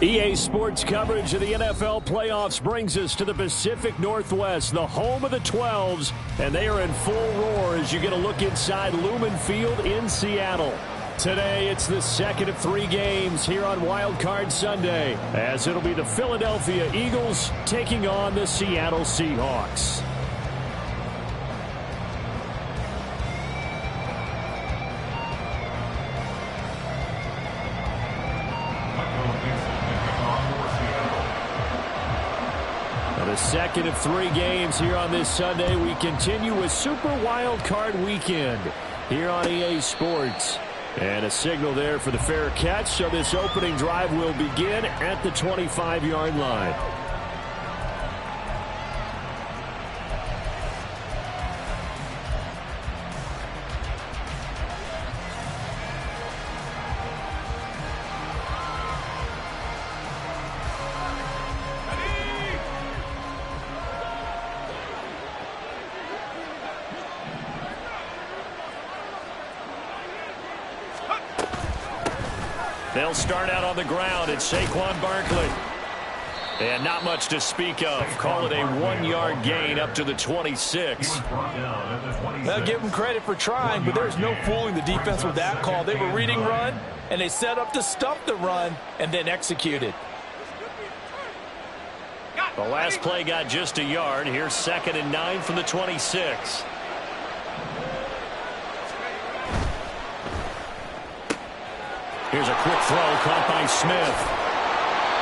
EA Sports coverage of the NFL playoffs brings us to the Pacific Northwest, the home of the 12s, and they are in full roar as you get a look inside Lumen Field in Seattle. Today, it's the second of 3 games here on Wild Card Sunday, as it'll be the Philadelphia Eagles taking on the Seattle Seahawks. The second of 3 games here on this Sunday. We continue with Super Wild Card Weekend here on EA Sports. And a signal there for the fair catch, so this opening drive will begin at the 25-yard line. They'll start out on the ground. It's Saquon Barkley. And not much to speak of. Call it a 1-yard gain up to the 26. I'll give them credit for trying, but there's no fooling the defense with that call. They were reading run, and they set up to stuff the run and then executed. The last play got just a yard. Here's 2nd and 9 from the 26. Here's a quick throw caught by Smith.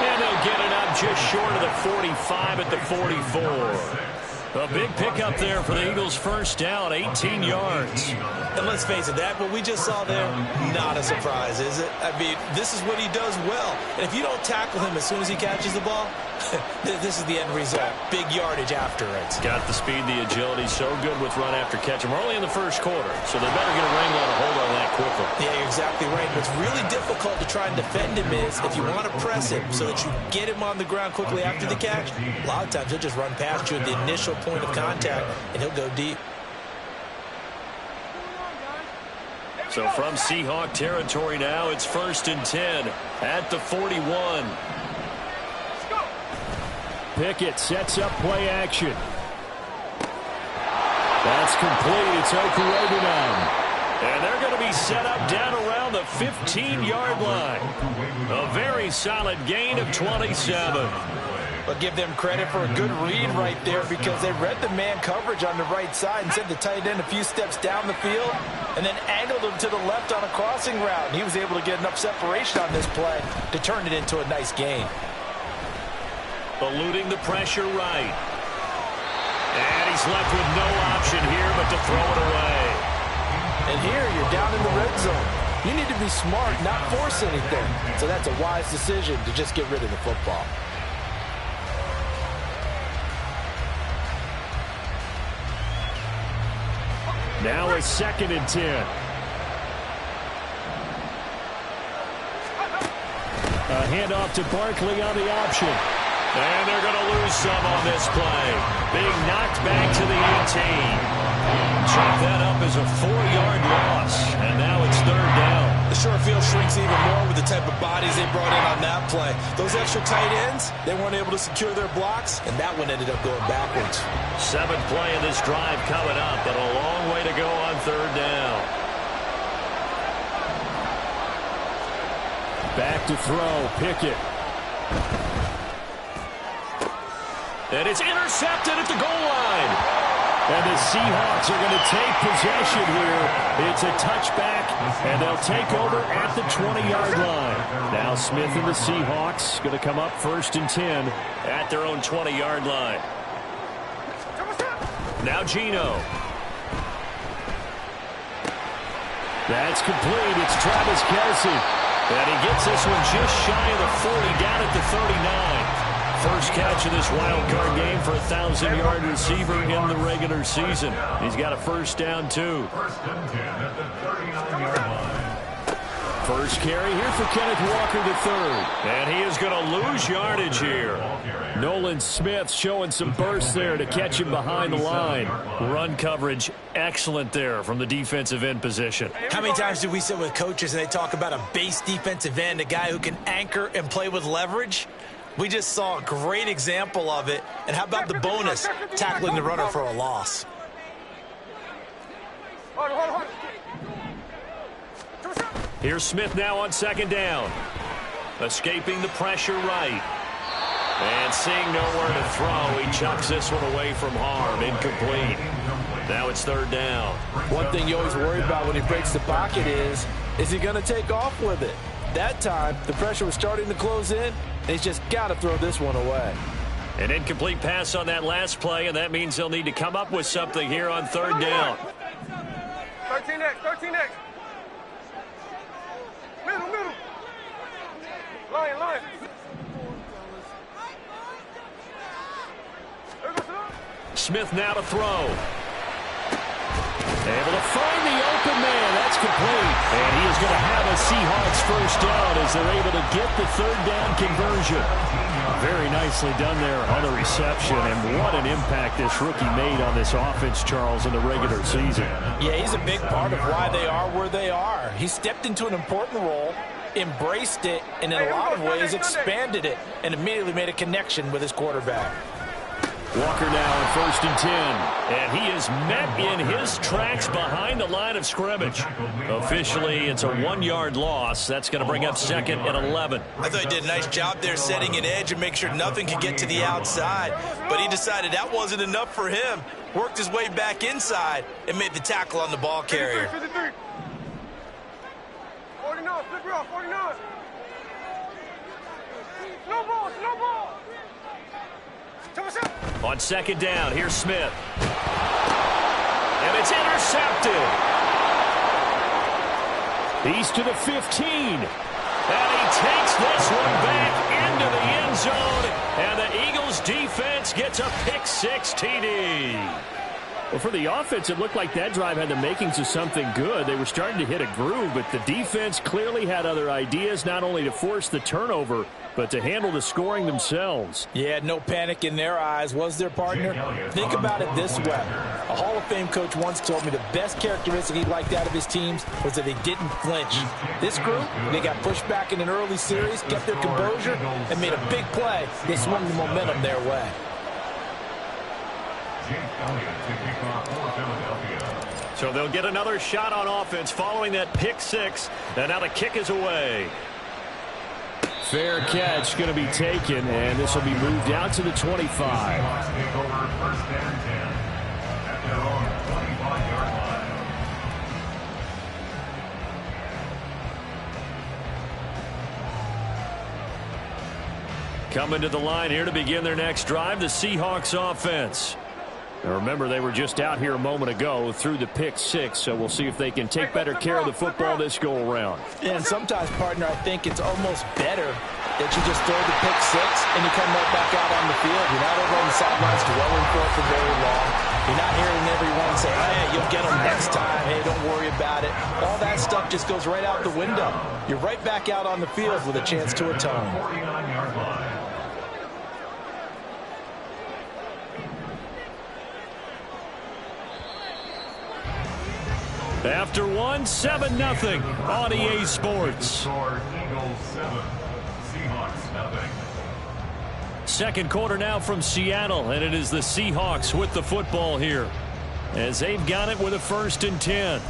And they'll get it up just short of the 45 at the 44. A big pickup there for the Eagles' first down, 18 yards. And let's face it, that what we just saw there, not a surprise, is it? I mean, this is what he does well. And if you don't tackle him as soon as he catches the ball, this is the end result. Big yardage after it. Got the speed, the agility, so good with run after catch. And we're only in the first quarter, so they better get a wrangle and a hold on that quickly. Yeah, you're exactly right. What's really difficult to try and defend him is if you want to press him so that you get him on the ground quickly after the catch, a lot of times he'll just run past you at the initial point of contact, and he'll go deep. So from Seahawk territory now, it's 1st and 10 at the 41. Pickett sets up play action. That's complete. It's Okurebunan. And they're going to be set up down around the 15-yard line. A very solid gain of 27. But give them credit for a good read right there, because they read the man coverage on the right side and sent the tight end a few steps down the field and then angled him to the left on a crossing route. And he was able to get enough separation on this play to turn it into a nice gain. Eluding the pressure right. And he's left with no option here but to throw it away. And here you're down in the red zone. You need to be smart, not force anything. So that's a wise decision to just get rid of the football. Now it's 2nd and 10. A handoff to Barkley on the option. And they're going to lose some on this play. Being knocked back to the 18. Chalk that up as a 4-yard loss. And now it's 3rd down. The short field shrinks even more with the type of bodies they brought in on that play. Those extra tight ends, they weren't able to secure their blocks, and that one ended up going backwards. 7th play of this drive coming up, but a long way to go on 3rd down. Back to throw, Pickett. And it's intercepted at the goal line. And the Seahawks are going to take possession here. It's a touchback, and they'll take over at the 20-yard line. Now Smith and the Seahawks going to come up 1st and 10 at their own 20-yard line. Now Geno. That's complete. It's Travis Kelce. And he gets this one just shy of the 40, down at the 39. First catch of this wild card game for a 1,000-yard receiver in the regular season. He's got a first down, too. First carry here for Kenneth Walker III. And he is going to lose yardage here. Nolan Smith showing some burst there to catch him behind the line. Run coverage excellent there from the defensive end position. How many times do we sit with coaches and they talk about a base defensive end, a guy who can anchor and play with leverage? We just saw a great example of it. And how about the bonus, tackling the runner for a loss? Here's Smith now on second down. Escaping the pressure right. And seeing nowhere to throw, he chucks this one away from harm. Incomplete. Now it's third down. One thing you always worry about when he breaks the pocket is he going to take off with it? That time, the pressure was starting to close in, and he's just got to throw this one away. An incomplete pass on that last play, and that means they'll need to come up with something here on third down. 13X, 13X. Middle. Line. Smith now to throw. Able to find the open man. That's complete. And he is going to have a Seahawks first down as they're able to get the third down conversion. Very nicely done there on the reception. And what an impact this rookie made on this offense, Charles, in the regular season. Yeah, he's a big part of why they are where they are. He stepped into an important role, embraced it, and in a lot of ways expanded it, and immediately made a connection with his quarterback. Walker now on 1st and 10. And he is met in his tracks behind the line of scrimmage. Officially, it's a 1-yard loss. That's going to bring up 2nd and 11. I thought he did a nice job there setting an edge and make sure nothing could get to the outside. But he decided that wasn't enough for him. Worked his way back inside and made the tackle on the ball carrier. 53. 49, flip it off, 49. Snowball. On second down, here's Smith. And it's intercepted. He's to the 15. And he takes this one back into the end zone. And the Eagles defense gets a pick-6 TD. Well, for the offense, it looked like that drive had the makings of something good. They were starting to hit a groove, but the defense clearly had other ideas, not only to force the turnover, but to handle the scoring themselves. Yeah, no panic in their eyes, was there, partner? Think about it this way. A Hall of Fame coach once told me the best characteristic he liked out of his teams was that they didn't flinch. This group, they got pushed back in an early series, kept their composure, and made a big play. They swung the momentum their way. So they'll get another shot on offense following that pick-6, and now the kick is away. Fair catch going to be taken, and this will be moved out to the 25. Coming to the line here to begin their next drive, the Seahawks offense. Now remember, they were just out here a moment ago through the pick-6, so we'll see if they can take better care of the football this go-around. Yeah, and sometimes, partner, I think it's almost better that you just throw the pick-6 and you come right back out on the field. You're not over on the sidelines dwelling for very long. You're not hearing everyone say, hey, you'll get them next time. Hey, don't worry about it. All that stuff just goes right out the window. You're right back out on the field with a chance to atone. After one, 7-0 on EA Sports. Second quarter now from Seattle, and it is the Seahawks with the football here as they've got it with a 1st and 10.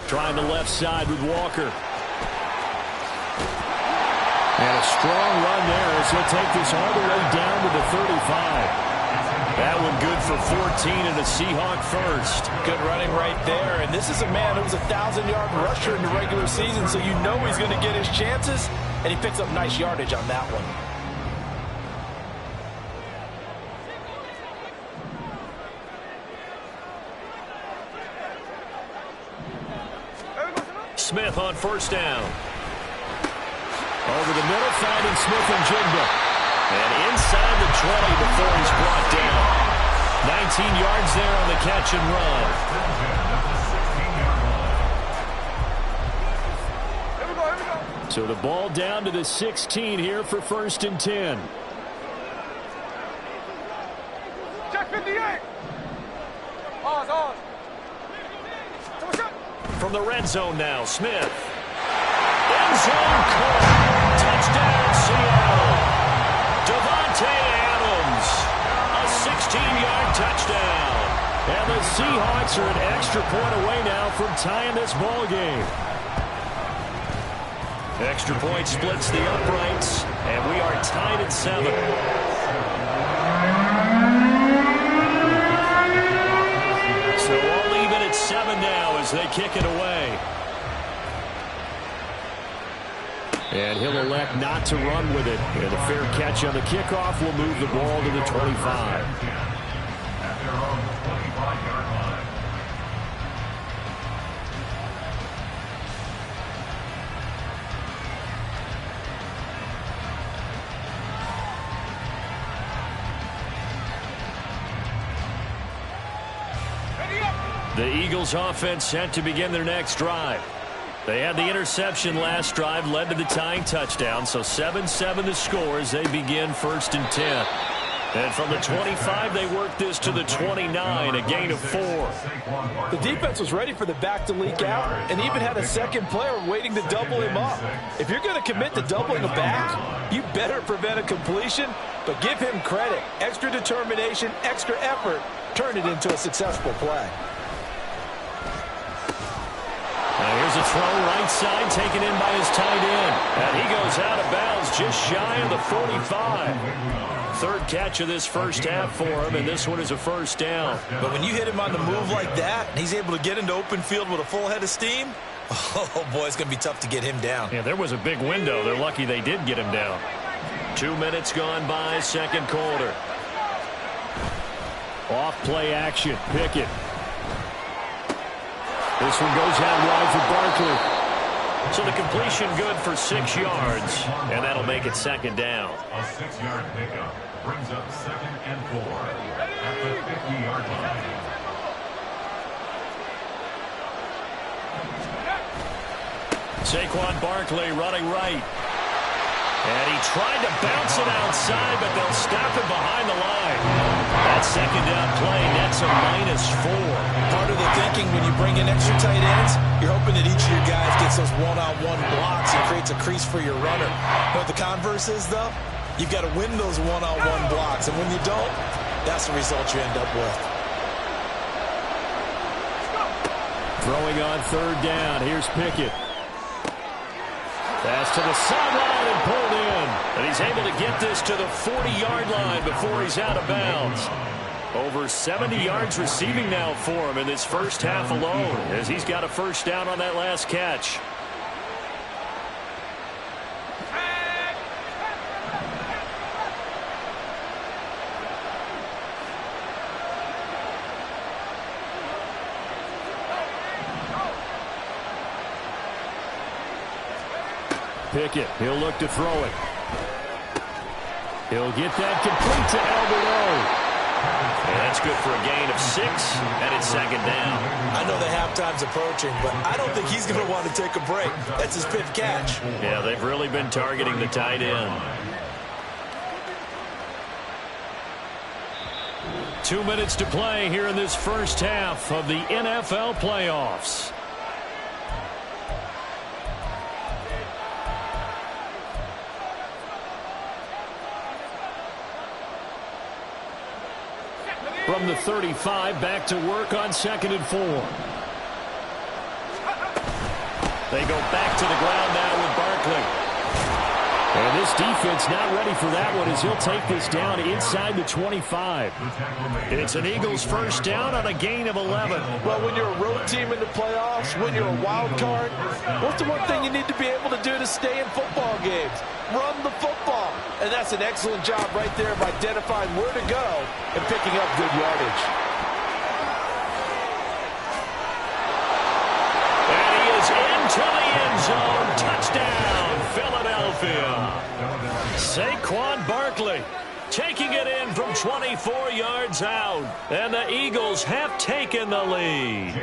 Trying the left side with Walker. And a strong run there as he'll take this all the way down to the 35. That one good for 14 and a Seahawk first. Good running right there. And this is a man who was a 1,000-yard rusher in the regular season, so you know he's going to get his chances. And he picks up nice yardage on that one. Smith on 1st down. Over the middle, finding Smith and Jigba. And inside the 20 before he's brought down. 19 yards there on the catch and run. So the ball down to the 16 here for 1st and 10. Check 58. Pause. From the red zone now, Smith. End zone caught. Touchdown, Seattle. Devontae Adams. A 16-yard touchdown. And the Seahawks are an extra point away now from tying this ball game. Extra point splits the uprights, and we are tied at 7. So all even at 7 now as they kick it away. And he'll elect not to run with it. And a fair catch on the kickoff will move the ball to the 25. The Eagles offense set to begin their next drive. They had the interception last drive, led to the tying touchdown, so 7-7 the score as they begin 1st and 10. And from the 25, they work this to the 29, a gain of 4. The defense was ready for the back to leak out and even had a second player waiting to double him up. If you're going to commit to doubling a back, you better prevent a completion, but give him credit. Extra determination, extra effort, turn it into a successful play. Now here's a throw right side taken in by his tight end. And he goes out of bounds just shy of the 45. Third catch of this first half for him, and this one is a first down. But when you hit him on the move like that, and he's able to get into open field with a full head of steam, oh boy, it's going to be tough to get him down. Yeah, there was a big window. They're lucky they did get him down. 2 minutes gone by, second quarter. Off play action, Pickett. This one goes out wide for Barkley. So the completion good for 6 yards, and that'll make it second down. A 6-yard pickup brings up 2nd and 4 at the 50-yard line. Saquon Barkley running right. And he tried to bounce it outside, but they'll stop him behind the line. That second down play nets a -4. Part of the thinking when you bring in extra tight ends, you're hoping that each of your guys gets those one-on-one blocks and creates a crease for your runner. But the converse is, though, you've got to win those one-on-one blocks. And when you don't, that's the result you end up with. Throwing on third down. Here's Pickett. Pass to the sideline and pulled in. And he's able to get this to the 40-yard line before he's out of bounds. Over 70 yards receiving now for him in this first half alone, as he's got a first down on that last catch. Pickett, he'll look to throw it. He'll get that complete to Alberto. And that's good for a gain of 6, and it's second down. I know the halftime's approaching, but I don't think he's going to want to take a break. That's his 5th catch. Yeah, they've really been targeting the tight end. 2 minutes to play here in this first half of the NFL playoffs. From the 35, back to work on 2nd and 4. They go back to the ground now with Barkley. And this defense not ready for that one as he'll take this down inside the 25. It's an Eagles first down on a gain of 11. Well, when you're a road team in the playoffs, when you're a wild card, what's the one thing you need to be able to do to stay in football games? Run the football. And that's an excellent job right there of identifying where to go and picking up good yardage. And he is into the end zone. Touchdown, Philadelphia. Saquon Barkley taking it in from 24 yards out. And the Eagles have taken the lead.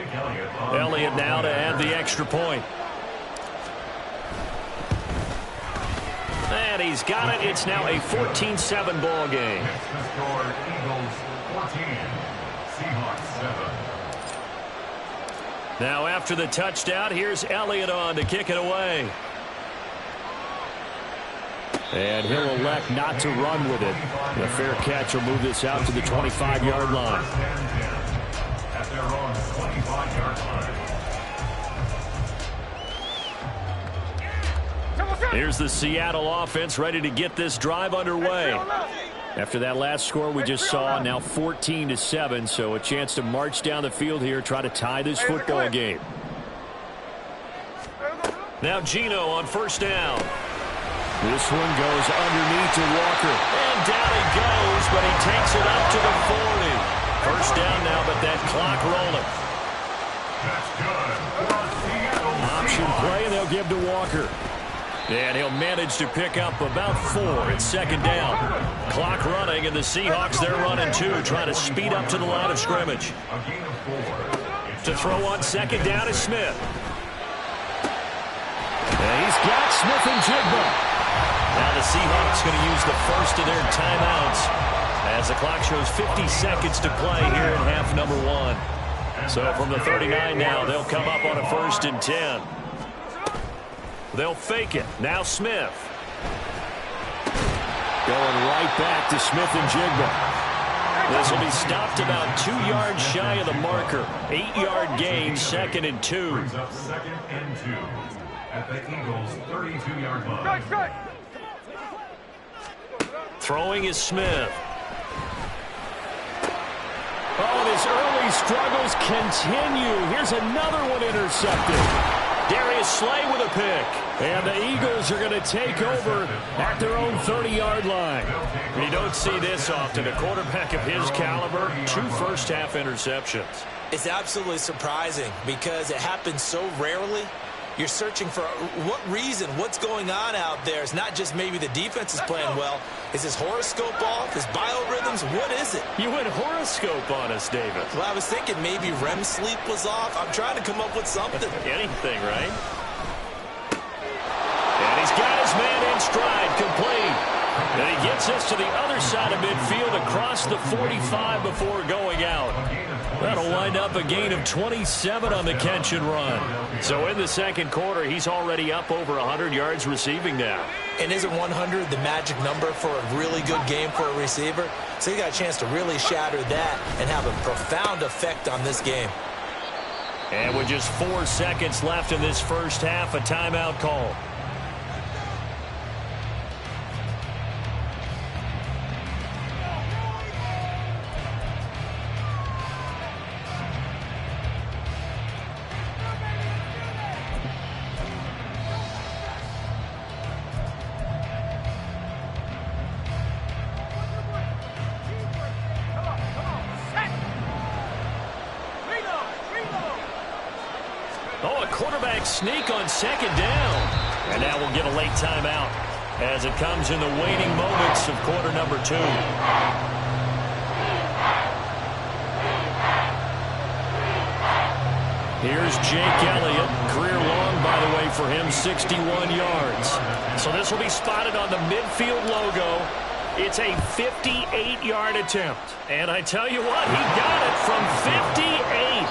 Elliott now to add the extra point. And he's got it. It's now a 14-7 ball game. Next to score, Eagles 14, Seahawks 7. Now after the touchdown, here's Elliott on to kick it away. And he'll elect not to run with it. The fair catch will move this out to the 25-yard line. At their own 25-yard line. Here's the Seattle offense ready to get this drive underway. After that last score we just saw, now 14-7, so a chance to march down the field here, try to tie this football game. Now Geno on first down. This one goes underneath to Walker. And down he goes, but he takes it up to the 40. First down now, but that clock rolling. That's good. Option play, and they'll give to Walker. And he'll manage to pick up about 4 at second down. Clock running, and the Seahawks, they're running too, trying to speed up to the line of scrimmage. A gain of 4. To throw on second down is Smith. And he's got Smith and Jigba. Now the Seahawks going to use the first of their timeouts as the clock shows 50 seconds to play here in half number 1. So from the 39 now, they'll come up on a 1st and 10. They'll fake it. Now Smith. Going right back to Smith and Jigba. This will be stopped about 2 yards shy of the marker. 8-yard gain, 2nd and 2. Brings up 2nd and 2 at the Eagles' 32-yard line. Throwing is Smith. Oh, and his early struggles continue. Here's another one intercepted. Darius Slay with a pick. And the Eagles are going to take over at their own 30-yard line. You don't see this often. A quarterback of his caliber, 2 first-half interceptions. It's absolutely surprising because it happens so rarely. You're searching for what reason, what's going on out there. It's not just maybe the defense is playing well. Is his horoscope off? His biorhythms? What is it? You went horoscope on us, David. Well, I was thinking maybe REM sleep was off. I'm trying to come up with something. Anything, right? And he's got his man in stride, complete. And he gets us to the other side of midfield across the 45 before going out. That'll wind up a gain of 27 on the catch and run. So in the second quarter, he's already up over 100 yards receiving now. And isn't 100 the magic number for a really good game for a receiver? So he got a chance to really shatter that and have a profound effect on this game. And with just 4 seconds left in this first half, a timeout call. Sneak on second down. And now we'll get a late timeout as it comes in the waning moments of quarter number 2. Here's Jake Elliott. Career long, by the way, for him, 61 yards. So this will be spotted on the midfield logo. It's a 58-yard attempt. And I tell you what, he got it from 58.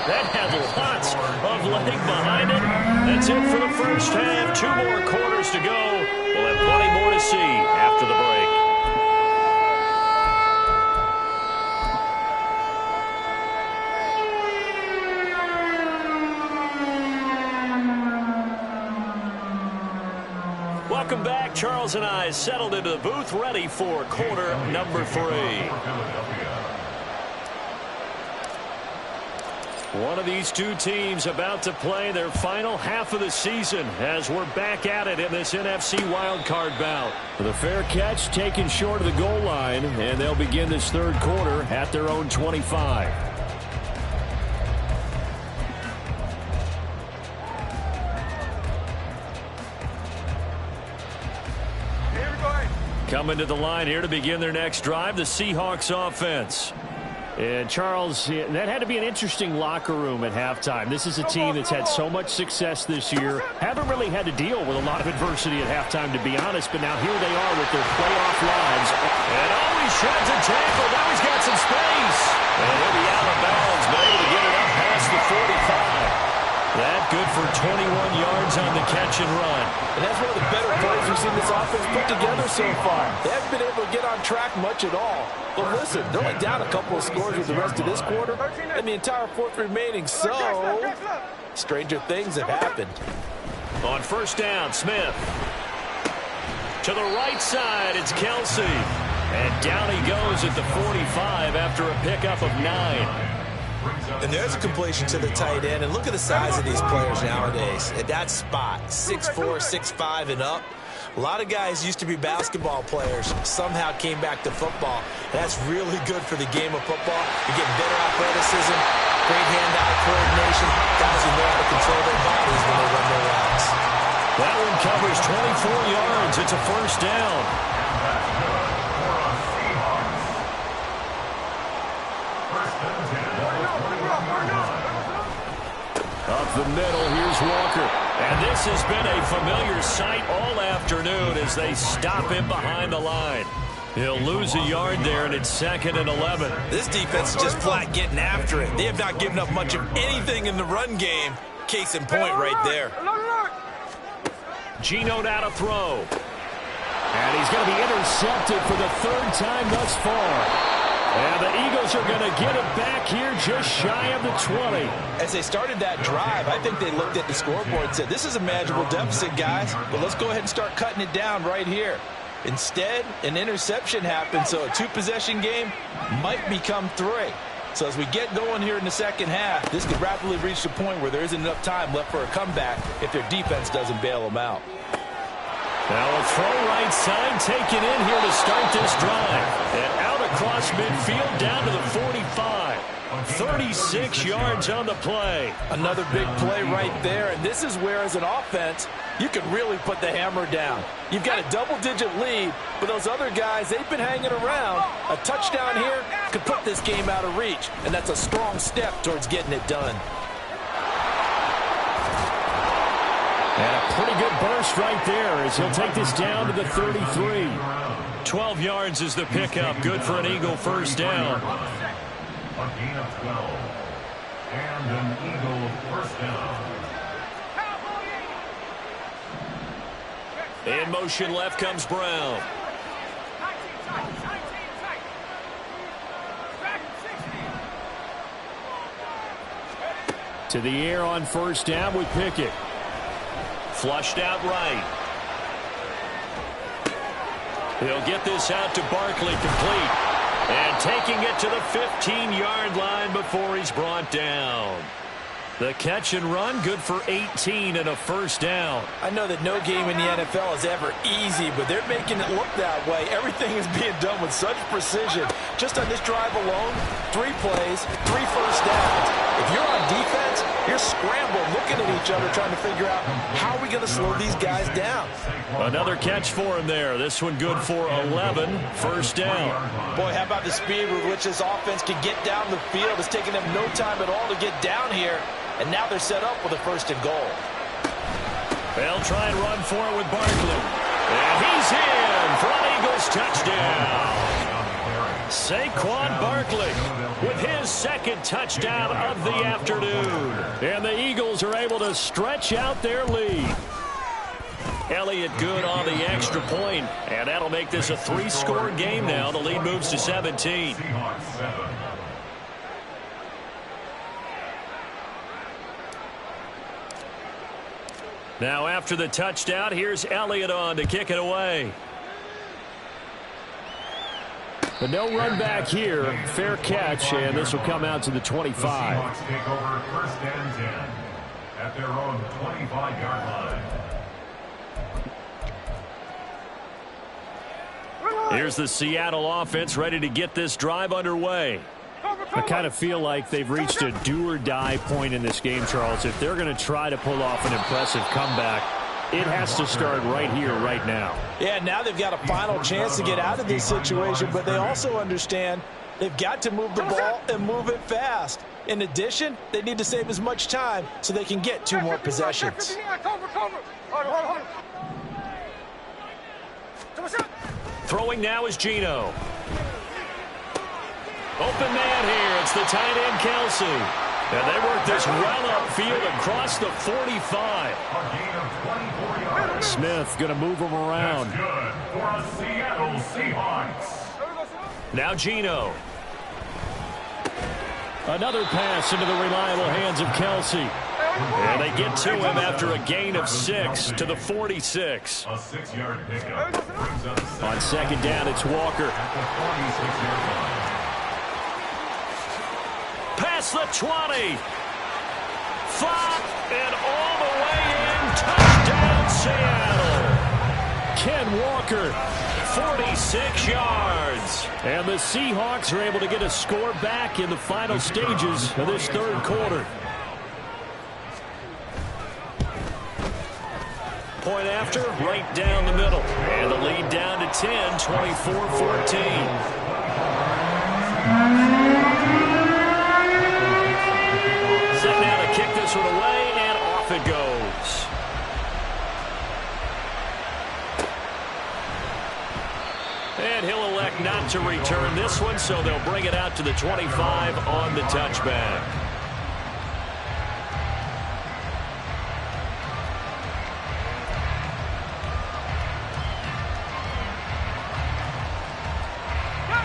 That had lots of leg behind it. That's it for the first half. 2 more quarters to go. We'll have plenty more to see after the break. Welcome back. Charles and I settled into the booth, ready for quarter number 3. One of these two teams about to play their final half of the season as we're back at it in this NFC wildcard bout. The fair catch taken short of the goal line, and they'll begin this third quarter at their own 25. Coming to the line here to begin their next drive, the Seahawks offense. And Charles, that had to be an interesting locker room at halftime. This is a team that's had so much success this year. Haven't really had to deal with a lot of adversity at halftime, to be honest. But now here they are with their playoff lives. And he shreds a tackle. Now he's got some space. And he'll be out of bounds, but able to get it up past the 45. That good for 21 yards on the catch and run. And that's one of the better plays we've seen this offense put together so far. They haven't been able to get on track much at all. But listen, they're only down a couple of scores with the rest of this quarter and the entire fourth remaining. So, stranger things have happened. On first down, Smith. To the right side, it's Kelsey. And down he goes at the 45 after a pickup of 9. And there's a completion to the tight end. And look at the size of these players nowadays. At that spot, 6'4", 6'5", and up. A lot of guys used to be basketball players, somehow came back to football. That's really good for the game of football. You're getting better athleticism, great hand-eye coordination. Guys who know how to control their bodies when they run their routes. That one covers 24 yards. It's a first down. Up the middle, here's Walker. And this has been a familiar sight all afternoon as they stop him behind the line. He'll lose a yard there, and it's 2nd and 11. This defense is just flat getting after it. They have not given up much of anything in the run game. Case in point right there. Geno now to throw. And he's going to be intercepted for the 3rd time thus far. And the Eagles are going to get it back here just shy of the 20. As they started that drive, I think they looked at the scoreboard and said, this is a manageable deficit, guys, but let's go ahead and start cutting it down right here. Instead, an interception happened, so a 2-possession game might become 3. So as we get going here in the second half, this could rapidly reach the point where there isn't enough time left for a comeback if their defense doesn't bail them out. Now a throw right side taken in here to start this drive. And out across midfield down to the 45. 36 yards on the play. Another big play right there. And this is where, as an offense, you can really put the hammer down. You've got a double-digit lead, but those other guys, they've been hanging around. A touchdown here could put this game out of reach, and that's a strong step towards getting it done. And a pretty good burst right there as he'll take this down to the 33. 12 yards is the pickup. Good for an Eagle first down. A gain of 12. And an Eagle first down. In motion left comes Brown. To the air on first down with Pickett. Flushed out right. He'll get this out to Barkley, complete. And taking it to the 15-yard line before he's brought down. The catch and run, good for 18 and a first down. I know that no game in the NFL is ever easy, but they're making it look that way. Everything is being done with such precision. Just on this drive alone, 3 plays, 3 first downs. If you're on defense, you're scrambling, looking at each other, trying to figure out how are we going to slow these guys down. Another catch for him there. This one good for 11, first down. Boy, how about the speed with which this offense can get down the field? It's taking them no time at all to get down here. And now they're set up with a 1st and goal. They'll try and run for it with Barkley. And he's in for an Eagles touchdown. Saquon Barkley with his 2nd touchdown of the afternoon. And the Eagles are able to stretch out their lead. Elliott good on the extra point. And that'll make this a 3-score game now. The lead moves to 17. Now after the touchdown, here's Elliott on to kick it away. But no run back here. Fair catch, and this will come out to the 25. The Seahawks take over 1st and 10 at their own 25-yard line. Here's the Seattle offense ready to get this drive underway. I kind of feel like they've reached a do-or-die point in this game, Charles. If they're going to try to pull off an impressive comeback, It has to start right here, right now. Yeah, now they've got a final chance to get out of this situation, but they also understand they've got to move the ball and move it fast. In addition, they need to save as much time so they can get 2 more possessions. Throwing now is Geno. Open man here. It's the tight end, Kelsey. And they work this well upfield across the 45. Smith going to move him around. That's good for the Seattle Seahawks. Now Geno. Another pass into the reliable hands of Kelsey. And they get to him after a gain of 6 to the 46. A 6-yard pickup brings up On second down, it's Walker. at the 46-yard line. Past the 20. 5 and all the way in. Touchdown, Seattle. Ken Walker, 46 yards. And the Seahawks are able to get a score back in the final stages of this third quarter. Point after, right down the middle. And the lead down to 10, 24-14. Set now to kick this one away, and off it goes. And he'll elect not to return this one, so they'll bring it out to the 25 on the touchback.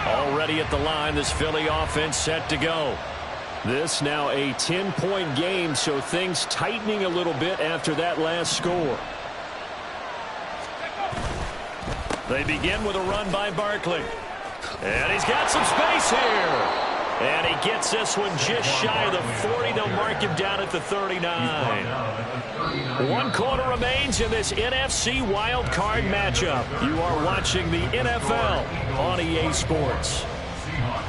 Already at the line, this Philly offense set to go. This now a 10-point game, so things tightening a little bit after that last score. They begin with a run by Barkley. And he's got some space here. And he gets this one just shy of the 40. They'll mark him down at the 39. 1 quarter remains in this NFC wild card matchup. You are watching the NFL on EA Sports.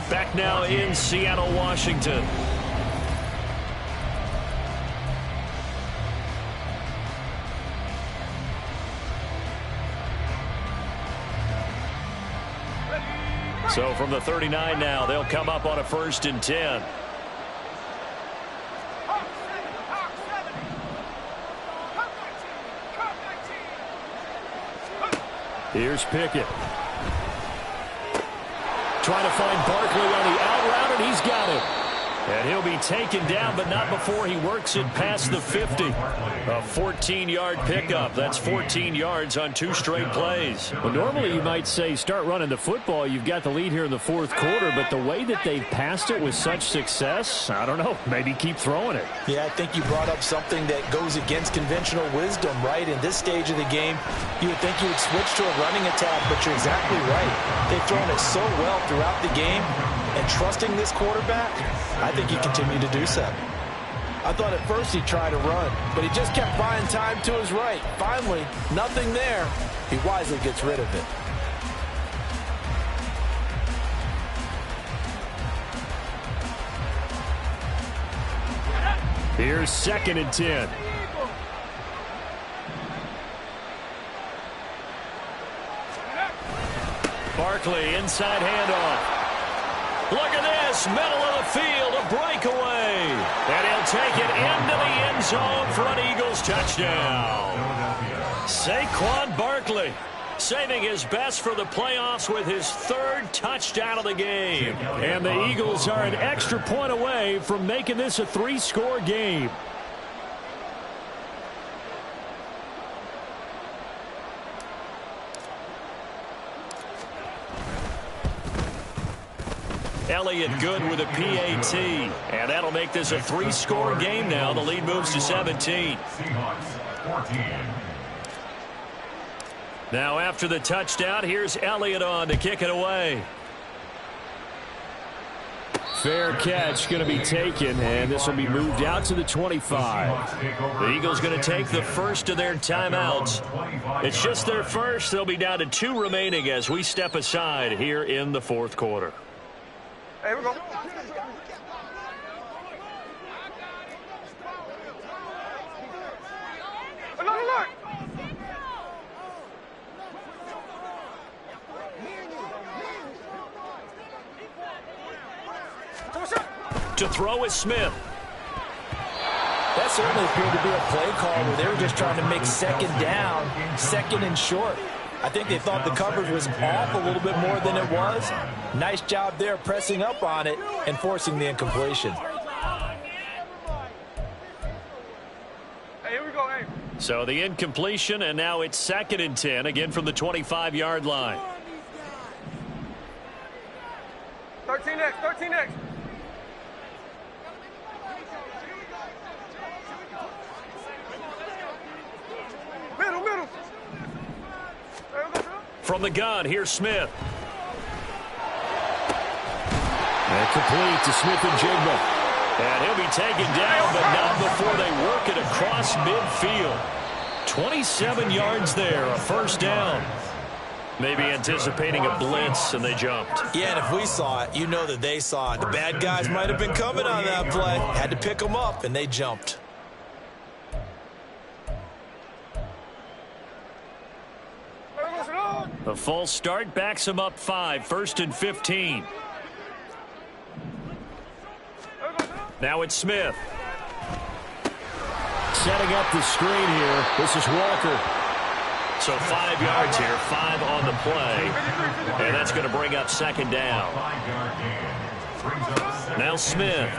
Back now in Seattle, Washington. So from the 39 now, they'll come up on a 1st and 10. Here's Pickett. Trying to find Barkley on the out route, and he's got it. And he'll be taken down, but not before he works it past the 50. A 14-yard pickup. That's 14 yards on 2 straight plays. Well, normally you might say start running the football. You've got the lead here in the 4th quarter, but the way that they've passed it with such success, I don't know, maybe keep throwing it. Yeah, I think you brought up something that goes against conventional wisdom, right? In this stage of the game, you would think you would switch to a running attack, but you're exactly right. They've thrown it so well throughout the game, and trusting this quarterback, I think he continued to do so. I thought at first he'd try to run, but he just kept buying time to his right. Finally, nothing there. He wisely gets rid of it. Here's 2nd and 10. Barkley, inside handoff. Look at this, middle of the field, a breakaway. And he'll take it into the end zone for an Eagles touchdown. Saquon Barkley saving his best for the playoffs with his 3rd touchdown of the game. And the Eagles are an extra point away from making this a 3-score game. Elliott good with a PAT. And that'll make this a 3-score game now. The lead moves to 17. Seahawks 14. Now after the touchdown, here's Elliott on to kick it away. Fair catch going to be taken, and this will be moved out to the 25. The Eagles going to take the first of their timeouts. It's just their first. They'll be down to 2 remaining as we step aside here in the 4th quarter. Hey, we go. Look. to throw is Smith. That certainly appeared to be a play call where they were just trying to make second down, second and short. I think they thought the coverage was off a little bit more than it was. Nice job there pressing up on it and forcing the incompletion. Hey, here we go, hey. So the incompletion, and now it's 2nd and 10, again from the 25-yard line. 13 next, 13 next. Middle. From the gun, here's Smith. And complete to Smith and Jigba. And he'll be taken down, but not before they work it across midfield. 27 yards there, a first down. Maybe anticipating a blitz, and they jumped. Yeah, and if we saw it, you know that they saw it. The bad guys might have been coming on that play. Had to pick them up, and they jumped. A false start backs him up 5, 1st and 15. Now it's Smith. Setting up the screen here. This is Walker. So 5 yards here, 5 on the play. And that's going to bring up 2nd down. Now Smith.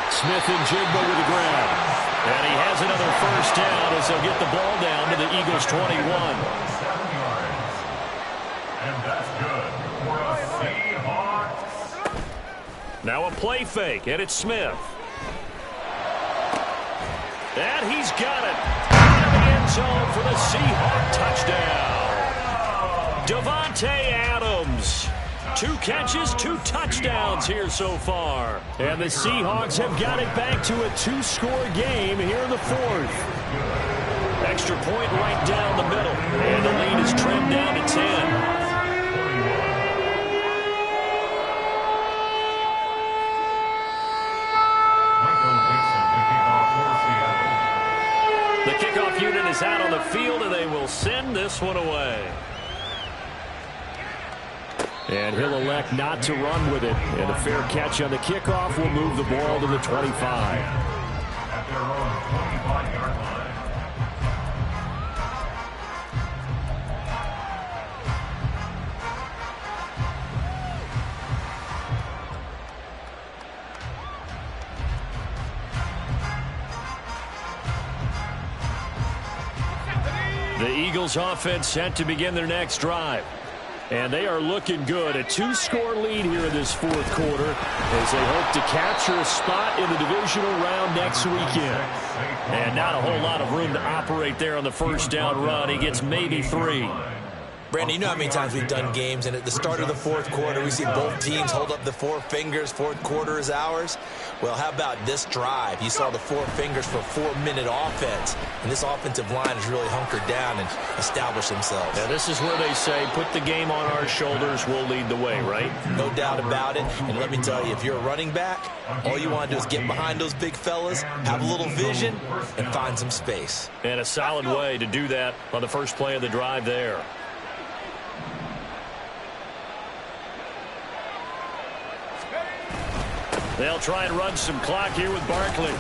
Smith and Jigba with a grab. And he has another first down as they'll get the ball down to the Eagles' 21. 7 yards. And that's good for a Seahawks. Now a play fake, and it's Smith. And he's got it. In the end zone for the Seahawks touchdown. Davante Adams. 2 catches, 2 touchdowns here so far. And the Seahawks have got it back to a 2-score game here in the 4th. Extra point right down the middle. And the lead is trimmed down to 10. The kickoff unit is out on the field, and they will send this one away. And he'll elect not to run with it. And a fair catch on the kickoff will move the ball to the 25. At their own 25-yard line. The Eagles offense set to begin their next drive. And they are looking good. A 2-score lead here in this 4th quarter as they hope to capture a spot in the divisional round next weekend. And not a whole lot of room to operate there on the first down run. He gets maybe 3. Brandon, you know how many times we've done games, and at the start of the 4th quarter, we see both teams hold up the 4 fingers, 4th quarter is ours. Well, how about this drive? You saw the 4 fingers for 4-minute offense, and this offensive line has really hunkered down and established themselves. Now, this is where they say, put the game on our shoulders, we'll lead the way, right? No doubt about it, and let me tell you, if you're a running back, all you want to do is get behind those big fellas, have a little vision, and find some space. And a solid way to do that on the first play of the drive there. They'll try and run some clock here with Barkley.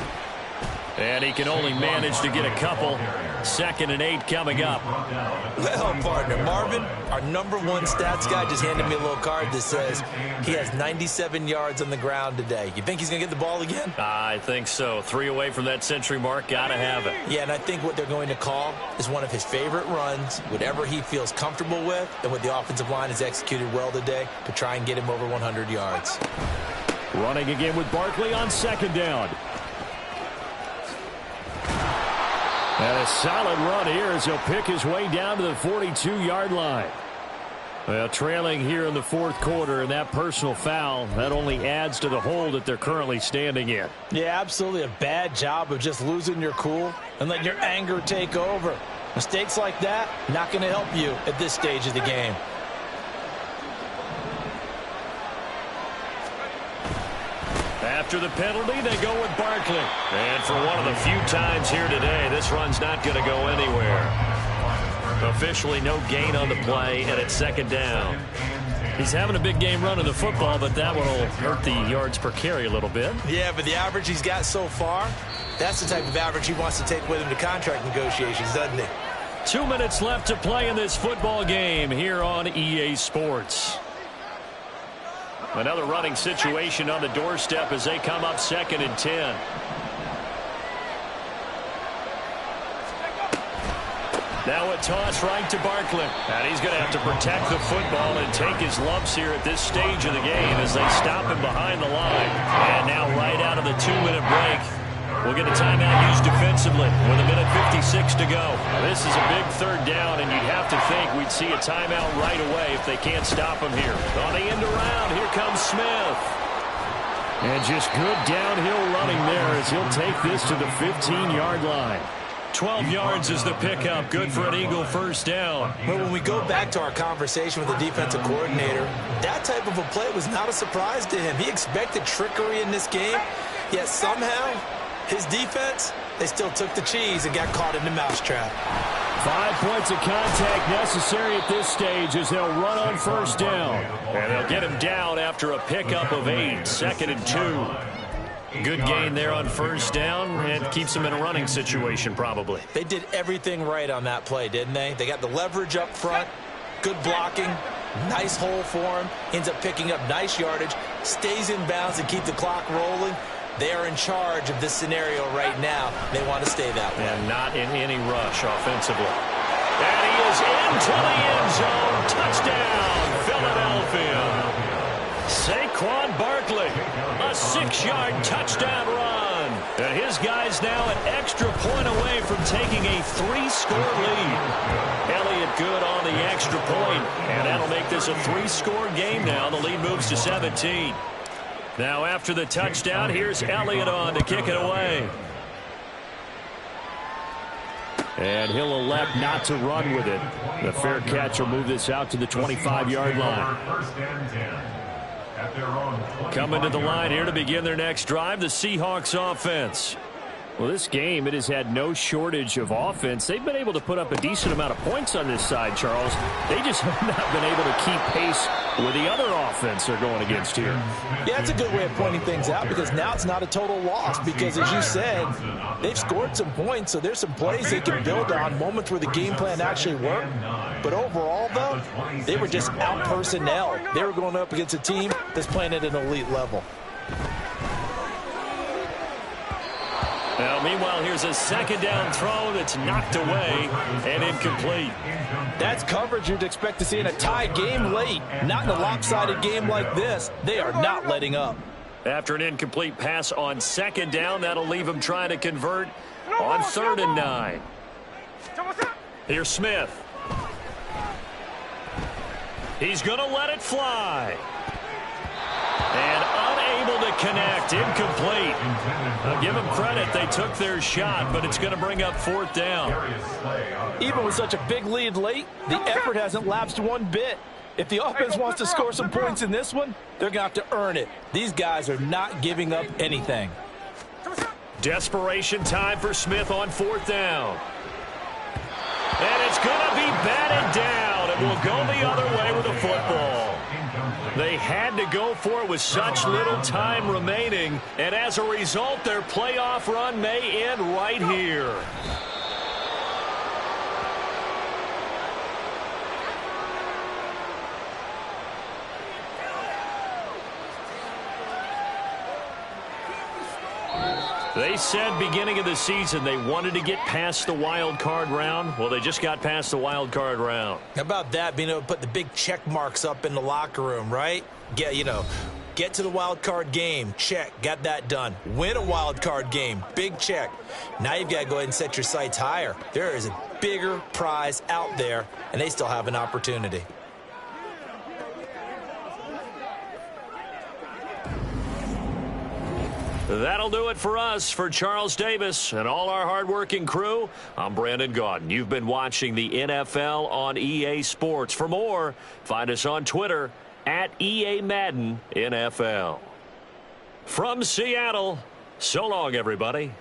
And he can only manage to get a couple. 2nd and 8 coming up. Well, partner, Marvin, our #1 stats guy, just handed me a little card that says he has 97 yards on the ground today. You think he's going to get the ball again? I think so. 3 away from that century mark. Got to have it. Yeah, and I think what they're going to call is one of his favorite runs, whatever he feels comfortable with, and what the offensive line has executed well today to try and get him over 100 yards. Running again with Barkley on 2nd down. And a solid run here as he'll pick his way down to the 42-yard line. Well, trailing here in the 4th quarter, and that personal foul, that only adds to the hole that they're currently standing in. Yeah, absolutely a bad job of just losing your cool and letting your anger take over. Mistakes like that, not going to help you at this stage of the game. After the penalty, they go with Barkley. And for one of the few times here today, this run's not going to go anywhere. Officially no gain on the play, and it's 2nd down. He's having a big game running the football, but that one will hurt the yards per carry a little bit. Yeah, but the average he's got so far, that's the type of average he wants to take with him to contract negotiations, doesn't he? 2 minutes left to play in this football game here on EA Sports. Another running situation on the doorstep as they come up 2nd and 10. Now a toss right to Barkley. And he's going to have to protect the football and take his lumps here at this stage of the game as they stop him behind the line. And now right out of the 2-minute break, we'll get a timeout used defensively with 1:56 to go. This is a big 3rd down, and you'd have to think we'd see a timeout right away if they can't stop him here. On the end around, here comes Smith. And just good downhill running there as he'll take this to the 15-yard line. 12 yards is the pickup. Good for an Eagle 1st down. But when we go back to our conversation with the defensive coordinator, that type of a play was not a surprise to him. He expected trickery in this game, yet somehow his defense, they still took the cheese and got caught in the mousetrap. 5 points of contact necessary at this stage as they'll run on 1st down. And they'll get him down after a pickup of 8. 2nd and 2. Good gain there on 1st down and keeps him in a running situation probably. They did everything right on that play, didn't they? They got the leverage up front, good blocking, nice hole for him, ends up picking up nice yardage, stays in bounds and keep the clock rolling. They are in charge of this scenario right now. They want to stay that way. And not in any rush offensively. And he is into the end zone. Touchdown, Philadelphia. Saquon Barkley, a 6-yard touchdown run. And his guy's now an extra point away from taking a 3-score lead. Elliott good on the extra point, and that'll make this a 3-score game now. The lead moves to 17. Now after the touchdown, here's Elliott on to kick it away. And he'll elect not to run with it. The fair catch will move this out to the 25-yard line. Coming to the line here to begin their next drive, the Seahawks offense. Well, this game, it has had no shortage of offense. They've been able to put up a decent amount of points on this side, Charles. They just have not been able to keep pace with the other offense they're going against here. Yeah, it's a good way of pointing things out because now it's not a total loss because, as you said, they've scored some points, so there's some plays they can build on, moments where the game plan actually worked. But overall, though, they were just out-personnel. They were going up against a team that's playing at an elite level. Now, meanwhile, here's a 2nd down throw that's knocked away and incomplete. That's coverage you'd expect to see in a tie game late. Not in a lopsided game like this. They are not letting up. After an incomplete pass on 2nd down, that'll leave him trying to convert on 3rd and 9. Here's Smith. He's going to let it fly. And unable to connect, incomplete. I'll give them credit, they took their shot, but it's going to bring up 4th down. Even with such a big lead late, the effort hasn't lapsed one bit. If the offense wants to score some points in this one, they're going to have to earn it. These guys are not giving up anything. Desperation time for Smith on 4th down. And it's going to be batted down, and will go the other way with the football. They had to go for it with such little time remaining, and as a result, their playoff run may end right here. They said beginning of the season they wanted to get past the wild card round. Well, they just got past the wild card round. How about that, being able to put the big check marks up in the locker room, right? Get to the wild card game, check, got that done. Win a wild card game, big check. Now you've got to go ahead and set your sights higher. There is a bigger prize out there, and they still have an opportunity. That'll do it for us. For Charles Davis and all our hardworking crew, I'm Brandon Gaudin. You've been watching the NFL on EA Sports. For more, find us on Twitter at EA Madden NFL. From Seattle, so long, everybody.